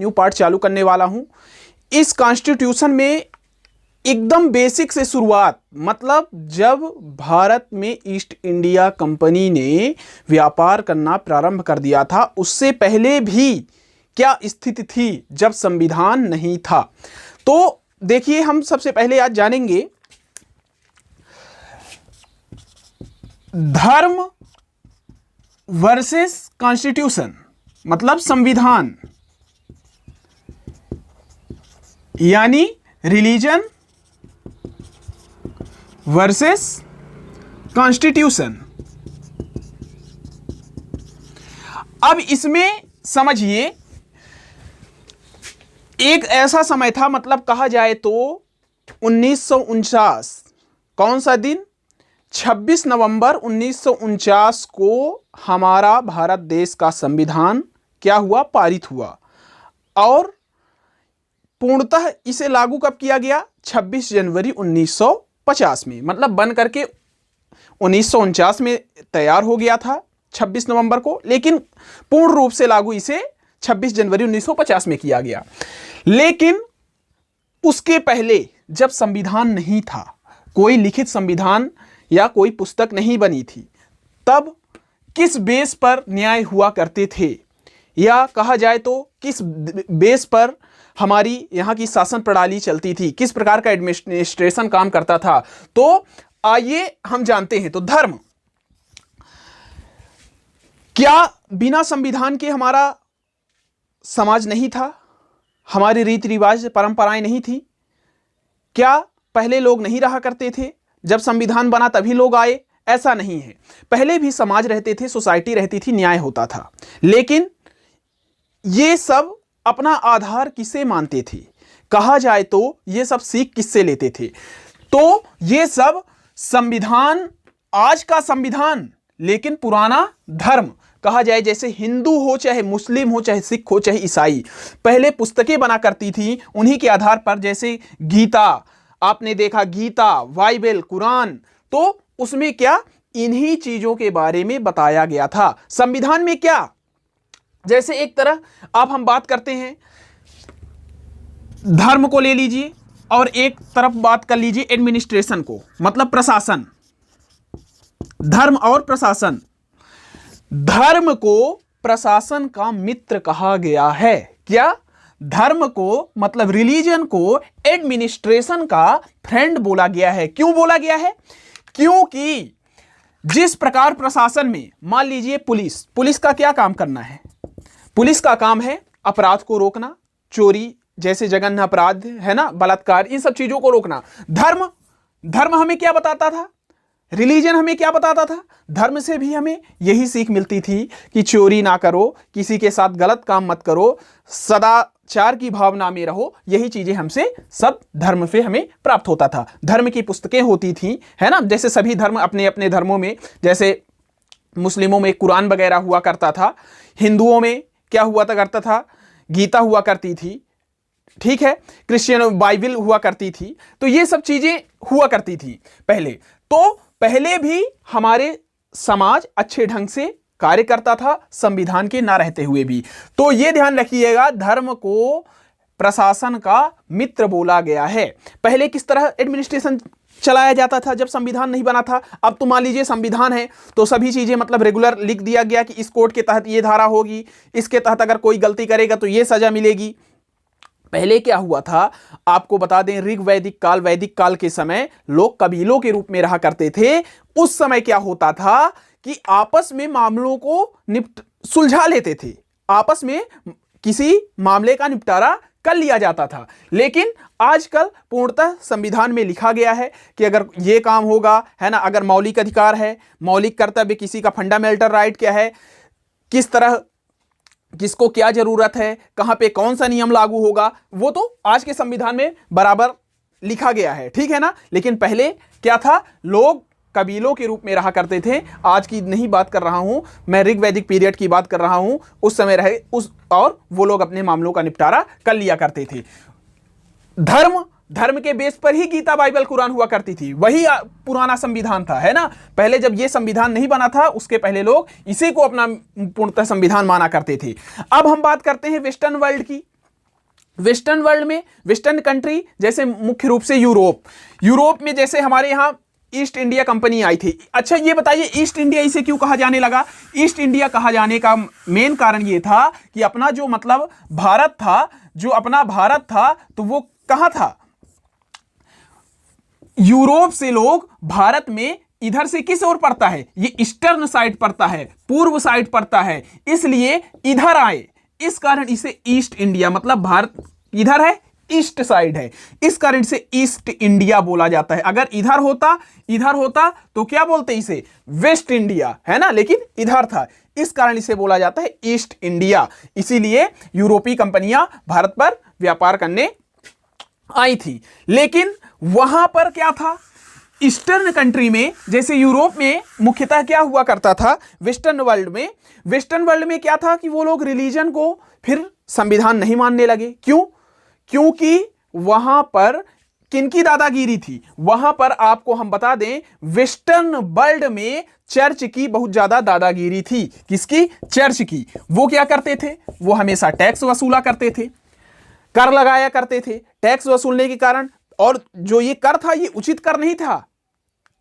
New part चालू करने वाला हूं। इस कॉन्स्टिट्यूशन में एकदम बेसिक से शुरुआत, मतलब जब भारत में ईस्ट इंडिया कंपनी ने व्यापार करना प्रारंभ कर दिया था, उससे पहले भी क्या स्थिति थी जब संविधान नहीं था। तो देखिए, हम सबसे पहले आज जानेंगे धर्म वर्सेस कॉन्स्टिट्यूशन, मतलब संविधान, यानी रिलीजन वर्सेस कॉन्स्टिट्यूशन। अब इसमें समझिए, एक ऐसा समय था, मतलब कहा जाए तो 1949, कौन सा दिन, 26 नवंबर 1949 को हमारा भारत देश का संविधान क्या हुआ, पारित हुआ। और पूर्णतः इसे लागू कब किया गया, 26 जनवरी 1950 में, मतलब बन करके 1949 में तैयार हो गया था 26 नवंबर को, लेकिन पूर्ण रूप से लागू इसे 26 जनवरी 1950 में किया गया। लेकिन उसके पहले जब संविधान नहीं था, कोई लिखित संविधान या कोई पुस्तक नहीं बनी थी, तब किस बेस पर न्याय हुआ करते थे, या कहा जाए तो किस बेस पर हमारी यहाँ की शासन प्रणाली चलती थी, किस प्रकार का एडमिनिस्ट्रेशन काम करता था। तो आइए हम जानते हैं। तो धर्म, क्या बिना संविधान के हमारा समाज नहीं था, हमारे रीति रिवाज परंपराएं नहीं थी? क्या पहले लोग नहीं रहा करते थे, जब संविधान बना तभी लोग आए? ऐसा नहीं है, पहले भी समाज रहते थे, सोसाइटी रहती थी, न्याय होता था। लेकिन ये सब अपना आधार किसे मानते थे? कहा जाए तो ये सब सीख किससे लेते थे? तो ये सब संविधान, आज का संविधान, लेकिन पुराना धर्म, कहा जाए जैसे हिंदू हो, चाहे मुस्लिम हो, चाहे सिख हो, चाहे ईसाई, पहले पुस्तकें बना करती थी, उन्हीं के आधार पर, जैसे गीता आपने देखा, गीता, बाइबल, कुरान, तो उसमें क्या इन्हीं चीजों के बारे में बताया गया था। संविधान में क्या, जैसे एक तरह आप हम बात करते हैं, धर्म को ले लीजिए और एक तरफ बात कर लीजिए एडमिनिस्ट्रेशन को, मतलब प्रशासन। धर्म और प्रशासन, धर्म को प्रशासन का मित्र कहा गया है। क्या? धर्म को, मतलब रिलीजन को एडमिनिस्ट्रेशन का फ्रेंड बोला गया है। क्यों बोला गया है? क्योंकि जिस प्रकार प्रशासन में, मान लीजिए पुलिस का क्या काम करना है? पुलिस का काम है अपराध को रोकना, चोरी जैसे जघन्य अपराध है ना, बलात्कार, इन सब चीजों को रोकना। धर्म हमें क्या बताता था? रिलीजन हमें क्या बताता था? धर्म से भी हमें यही सीख मिलती थी कि चोरी ना करो, किसी के साथ गलत काम मत करो, सदाचार की भावना में रहो। यही चीजें हमसे सब धर्म से हमें प्राप्त होता था। धर्म की पुस्तकें होती थी, है ना, जैसे सभी धर्म अपने अपने धर्मों में, जैसे मुस्लिमों में कुरान वगैरह हुआ करता था, हिंदुओं में क्या हुआ करता था, गीता हुआ करती थी, ठीक है, क्रिश्चियन बाइबल हुआ करती थी। तो ये सब चीजें हुआ करती थी पहले। तो पहले भी हमारे समाज अच्छे ढंग से कार्य करता था, संविधान के ना रहते हुए भी। तो ये ध्यान रखिएगा, धर्म को प्रशासन का मित्र बोला गया है। पहले किस तरह एडमिनिस्ट्रेशन चलाया जाता था जब संविधान नहीं बना था? अब तो मान लीजिए संविधान है तो सभी चीजें मतलब रेगुलर लिख दिया गया कि इस कोड के तहत ये धारा होगी, इसके तहत अगर कोई गलती करेगा तो ये सजा मिलेगी। पहले क्या हुआ था, आपको बता दें, ऋग वैदिक काल, वैदिक काल के समय लोग कबीलों के रूप में रहा करते थे। उस समय क्या होता था कि आपस में मामलों को सुलझा लेते थे, आपस में किसी मामले का निपटारा कर लिया जाता था। लेकिन आजकल पूर्णतः संविधान में लिखा गया है कि अगर ये काम होगा, है ना, अगर मौलिक अधिकार है, मौलिक कर्तव्य, किसी का फंडामेंटल राइट क्या है, किस तरह, किसको क्या जरूरत है, कहां पे कौन सा नियम लागू होगा, वो तो आज के संविधान में बराबर लिखा गया है, ठीक है ना। लेकिन पहले क्या था, लोग कबीलों के रूप में रहा करते थे। आज की नहीं बात कर रहा हूं मैं, ऋग वैदिक पीरियड की बात कर रहा हूं। उस समय रहे और वो लोग अपने मामलों का निपटारा कर लिया करते थे। धर्म के बेस पर ही गीता, बाइबल, कुरान हुआ करती थी। वही पुराना संविधान था, है ना। पहले जब ये संविधान नहीं बना था, उसके पहले लोग इसी को अपना पूर्णतः संविधान माना करते थे। अब हम बात करते हैं वेस्टर्न वर्ल्ड की। वेस्टर्न वर्ल्ड में, वेस्टर्न कंट्री जैसे मुख्य रूप से यूरोप में जैसे हमारे यहां ईस्ट इंडिया कंपनी आई थी। अच्छा ये बताइए ईस्ट इंडिया इसे क्यों कहा जाने लगा? ईस्ट इंडिया कहा जाने का मेन कारण ये था कि अपना जो मतलब भारत था, जो अपना भारत था तो वो कहां था? यूरोप से लोग भारत में इधर से किस ओर पड़ता है? ये ईस्टर्न साइड पड़ता है, पूर्व साइड पड़ता है, इसलिए इधर आए। इस कारण इसे ईस्ट इंडिया, मतलब भारत इधर है, ईस्ट साइड है, इस कारण से ईस्ट इंडिया बोला जाता है। अगर इधर होता तो क्या बोलते इसे? वेस्ट इंडिया, है ना, लेकिन इधर था, इस कारण इसे बोला जाता है ईस्ट इंडिया। इसीलिए यूरोपीय कंपनियां भारत पर व्यापार करने आई थी। लेकिन वहां पर क्या था? ईस्टर्न कंट्री में, जैसे यूरोप में मुख्यतः क्या हुआ करता था, वेस्टर्न वर्ल्ड में क्या था कि वो लोग रिलीजन को फिर संविधान नहीं मानने लगे। क्यों? क्योंकि वहां पर किनकी दादागिरी थी? वहां पर आपको हम बता दें, वेस्टर्न वर्ल्ड में चर्च की बहुत ज्यादा दादागिरी थी। किसकी? चर्च की। वो क्या करते थे? वो हमेशा टैक्स वसूला करते थे, कर लगाया करते थे। टैक्स वसूलने के कारण, और जो ये कर था ये उचित कर नहीं था,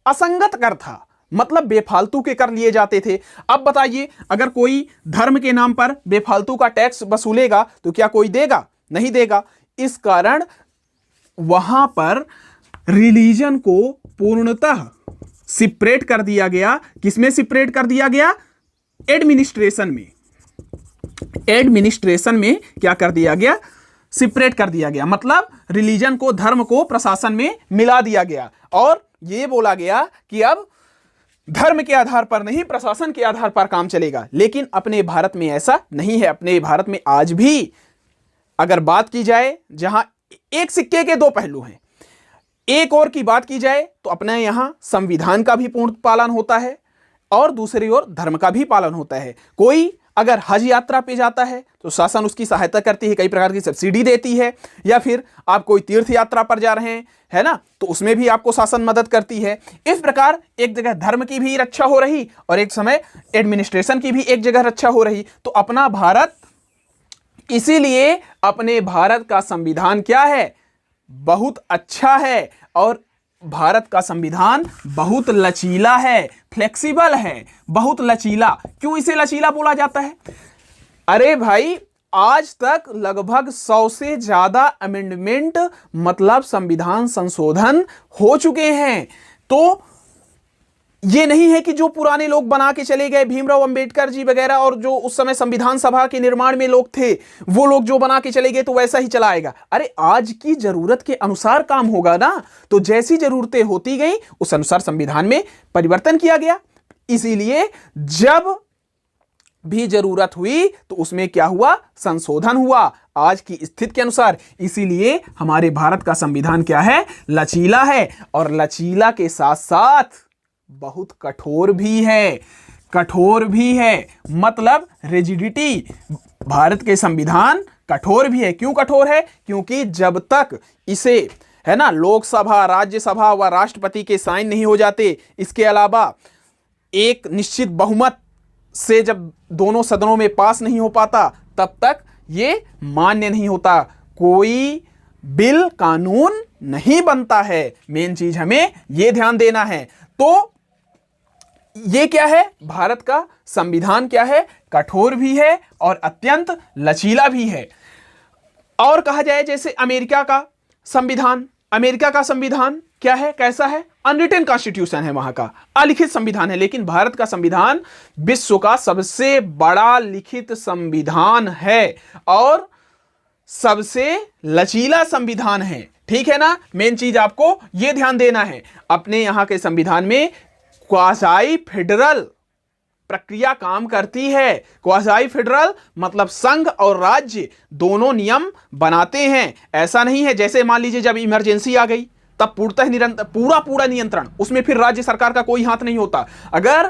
असंगत कर था, मतलब बेफालतू के कर लिए जाते थे। अब बताइए, अगर कोई धर्म के नाम पर बेफालतू का टैक्स वसूलेगा तो क्या कोई देगा? नहीं देगा। इस कारण वहां पर रिलीजन को पूर्णतः सेपरेट कर दिया गया। किसमें सेपरेट कर दिया गया? एडमिनिस्ट्रेशन में क्या कर दिया गया? सेपरेट कर दिया गया, मतलब रिलीजन को, धर्म को प्रशासन में मिला दिया गया। और यह बोला गया कि अब धर्म के आधार पर नहीं, प्रशासन के आधार पर काम चलेगा। लेकिन अपने भारत में ऐसा नहीं है। अपने भारत में आज भी अगर बात की जाए, जहां एक सिक्के के दो पहलू हैं, एक और की बात की जाए तो अपने यहां संविधान का भी पूर्ण पालन होता है और दूसरी ओर धर्म का भी पालन होता है। कोई अगर हज यात्रा पे जाता है तो शासन उसकी सहायता करती है, कई प्रकार की सब्सिडी देती है। या फिर आप कोई तीर्थ यात्रा पर जा रहे हैं, है ना, तो उसमें भी आपको शासन मदद करती है। इस प्रकार एक जगह धर्म की भी रक्षा हो रही और एक समय एडमिनिस्ट्रेशन की भी एक जगह रक्षा हो रही। तो अपना भारत, इसीलिए अपने भारत का संविधान क्या है? बहुत अच्छा है। और भारत का संविधान बहुत लचीला है, फ्लेक्सिबल है, बहुत लचीला। क्यों इसे लचीला बोला जाता है? अरे भाई, आज तक लगभग 100 से ज्यादा अमेंडमेंट, मतलब संविधान संशोधन हो चुके हैं। तो ये नहीं है कि जो पुराने लोग बना के चले गए, भीमराव अंबेडकर जी वगैरह, और जो उस समय संविधान सभा के निर्माण में लोग थे, वो लोग जो बना के चले गए तो वैसा ही चलाएगा। अरे आज की जरूरत के अनुसार काम होगा ना। तो जैसी जरूरतें होती गई उस अनुसार संविधान में परिवर्तन किया गया। इसीलिए जब भी जरूरत हुई तो उसमें क्या हुआ? संशोधन हुआ आज की स्थिति के अनुसार। इसीलिए हमारे भारत का संविधान क्या है? लचीला है। और लचीला के साथ साथ बहुत कठोर भी है, मतलब रिजिडिटी। भारत के संविधान कठोर भी है। क्यों कठोर है? क्योंकि जब तक इसे, है ना, लोकसभा, राज्यसभा व राष्ट्रपति के साइन नहीं हो जाते, इसके अलावा एक निश्चित बहुमत से जब दोनों सदनों में पास नहीं हो पाता, तब तक ये मान्य नहीं होता। कोई बिल, कानून नहीं बनता है। मेन चीज हमें यह ध्यान देना है। तो ये क्या है? भारत का संविधान क्या है? कठोर भी है और अत्यंत लचीला भी है। और कहा जाए जैसे अमेरिका का संविधान क्या है? कैसा है? अनरिटन कॉन्स्टिट्यूशन है, वहां का अलिखित संविधान है। लेकिन भारत का संविधान विश्व का सबसे बड़ा लिखित संविधान है और सबसे लचीला संविधान है। ठीक है ना? मेन चीज आपको यह ध्यान देना है। अपने यहां के संविधान में क्वाज़ाई फेडरल प्रक्रिया काम करती है। क्वाज़ाई फेडरल मतलब संघ और राज्य दोनों नियम बनाते हैं। ऐसा नहीं है जैसे मान लीजिए जब इमरजेंसी आ गई तब पूरा नियंत्रण, उसमें फिर राज्य सरकार का कोई हाथ नहीं होता। अगर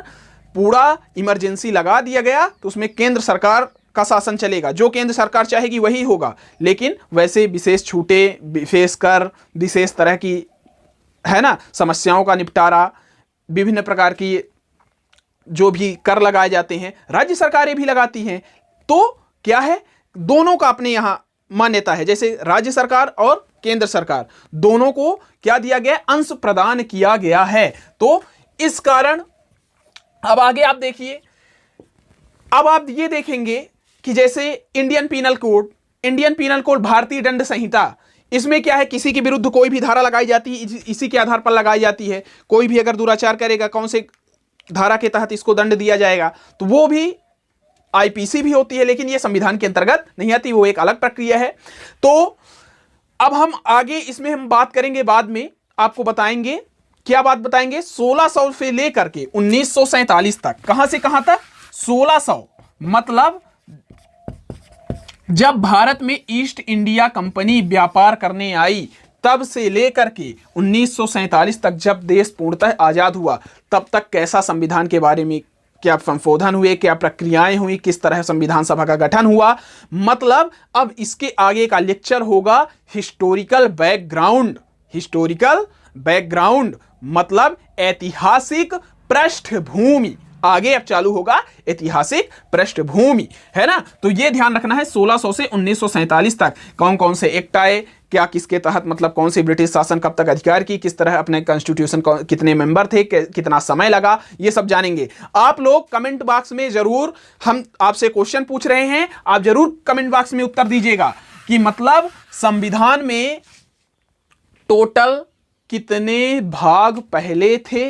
पूरा इमरजेंसी लगा दिया गया तो उसमें केंद्र सरकार का शासन चलेगा, जो केंद्र सरकार चाहेगी वही होगा। लेकिन वैसे विशेष छूटे, विशेष कर, विशेष तरह की, है ना, समस्याओं का निपटारा, विभिन्न प्रकार की जो भी कर लगाए जाते हैं राज्य सरकारें भी लगाती हैं। तो क्या है? दोनों का अपने यहां मान्यता है, जैसे राज्य सरकार और केंद्र सरकार दोनों को क्या दिया गया, अंश प्रदान किया गया है। तो इस कारण अब आगे आप देखिए, अब आप ये देखेंगे कि जैसे इंडियन पीनल कोड भारतीय दंड संहिता, इसमें क्या है, किसी के विरुद्ध कोई भी धारा लगाई जाती है, इसी के आधार पर लगाई जाती है। कोई भी अगर दुराचार करेगा, कौन से धारा के तहत इसको दंड दिया जाएगा, तो वो भी आईपीसी भी होती है, लेकिन ये संविधान के अंतर्गत नहीं आती, वो एक अलग प्रक्रिया है। तो अब हम आगे इसमें हम बात करेंगे, बाद में आपको बताएंगे, क्या बात बताएंगे, 1600 से लेकर के 1947 तक, कहां से कहां तक, 1600 मतलब जब भारत में ईस्ट इंडिया कंपनी व्यापार करने आई, तब से लेकर के 1947 तक जब देश पूर्णतः आजाद हुआ, तब तक कैसा संविधान के बारे में क्या संशोधन हुए, क्या प्रक्रियाएं हुई, किस तरह संविधान सभा का गठन हुआ, मतलब अब इसके आगे का लेक्चर होगा हिस्टोरिकल बैकग्राउंड। हिस्टोरिकल बैकग्राउंड मतलब ऐतिहासिक पृष्ठभूमि, आगे अब चालू होगा ऐतिहासिक पृष्ठभूमि, है ना। तो ये ध्यान रखना है 1600 से 1947 तक कौन कौन से एक्ट आए, क्या किसके तहत, मतलब कौन सी ब्रिटिश शासन कब तक अधिकार की, किस तरह अपने कॉन्स्टिट्यूशन कितने मेंबर थे, कितना समय लगा, ये सब जानेंगे। आप लोग कमेंट बॉक्स में जरूर, हम आपसे क्वेश्चन पूछ रहे हैं, आप जरूर कमेंट बॉक्स में उत्तर दीजिएगा कि मतलब संविधान में टोटल कितने भाग पहले थे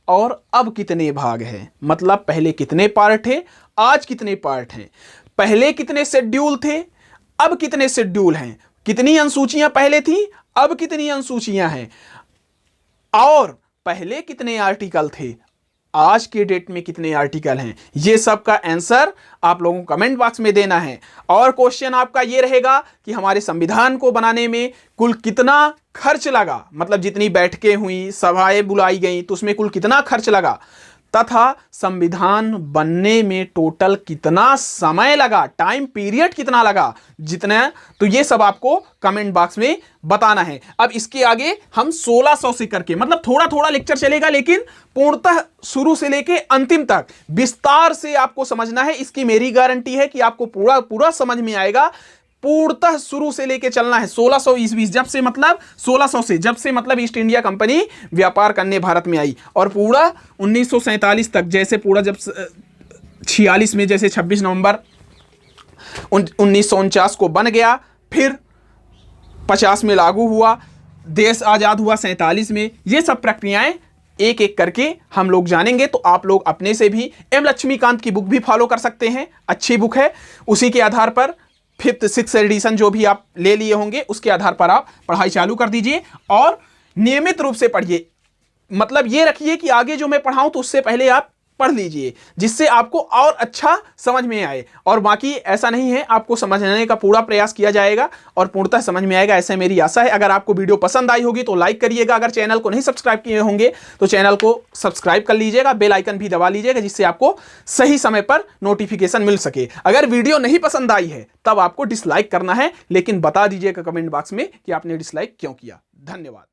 और अब कितने भाग हैं, मतलब पहले कितने पार्ट थे, आज कितने पार्ट हैं, पहले कितने शेड्यूल थे, अब कितने शेड्यूल हैं, कितनी अनुसूचियां पहले थी, अब कितनी अनुसूचियां हैं, और पहले कितने आर्टिकल थे, आज के डेट में कितने आर्टिकल हैं। ये सब का आंसर आप लोगों को कमेंट बॉक्स में देना है। और क्वेश्चन आपका ये रहेगा कि हमारे संविधान को बनाने में कुल कितना खर्च लगा, मतलब जितनी बैठकें हुई, सभाएं बुलाई गई, तो उसमें कुल कितना खर्च लगा, तथा संविधान बनने में टोटल कितना समय लगा, टाइम पीरियड कितना लगा, जितना, तो ये सब आपको कमेंट बॉक्स में बताना है। अब इसके आगे हम 1600 से करके, मतलब थोड़ा थोड़ा लेक्चर चलेगा, लेकिन पूर्णतः शुरू से लेके अंतिम तक विस्तार से आपको समझना है। इसकी मेरी गारंटी है कि आपको पूरा पूरा समझ में आएगा। पूर्णतः शुरू से लेके चलना है 1600 ईस्वी, जब से मतलब 1600 से, जब से मतलब ईस्ट इंडिया कंपनी व्यापार करने भारत में आई, और पूरा 1947 तक, जैसे पूरा जब 46 में जैसे 26 नवंबर 1949 को बन गया, फिर 50 में लागू हुआ, देश आजाद हुआ 47 में, ये सब प्रक्रियाएं एक एक करके हम लोग जानेंगे। तो आप लोग अपने से भी एम लक्ष्मीकांत की बुक भी फॉलो कर सकते हैं, अच्छी बुक है, उसी के आधार पर 5th 6th एडिशन जो भी आप ले लिए होंगे उसके आधार पर आप पढ़ाई चालू कर दीजिए और नियमित रूप से पढ़िए। मतलब ये रखिए कि आगे जो मैं पढ़ाऊं तो उससे पहले आप पढ़ लीजिए, जिससे आपको और अच्छा समझ में आए। और बाकी ऐसा नहीं है, आपको समझने का पूरा प्रयास किया जाएगा और पूर्णतः समझ में आएगा, ऐसा मेरी आशा है। अगर आपको वीडियो पसंद आई होगी तो लाइक करिएगा, अगर चैनल को नहीं सब्सक्राइब किए होंगे तो चैनल को सब्सक्राइब कर लीजिएगा, बेल आइकन भी दबा लीजिएगा, जिससे आपको सही समय पर नोटिफिकेशन मिल सके। अगर वीडियो नहीं पसंद आई है तब आपको डिसलाइक करना है, लेकिन बता दीजिएगा कमेंट बॉक्स में कि आपने डिसलाइक क्यों किया। धन्यवाद।